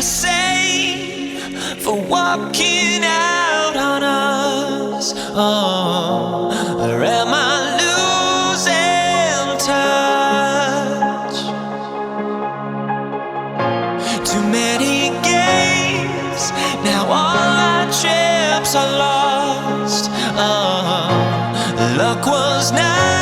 same for walking out on us? Or am I losing touch? Too many games, now all our chips are lost. Luck was not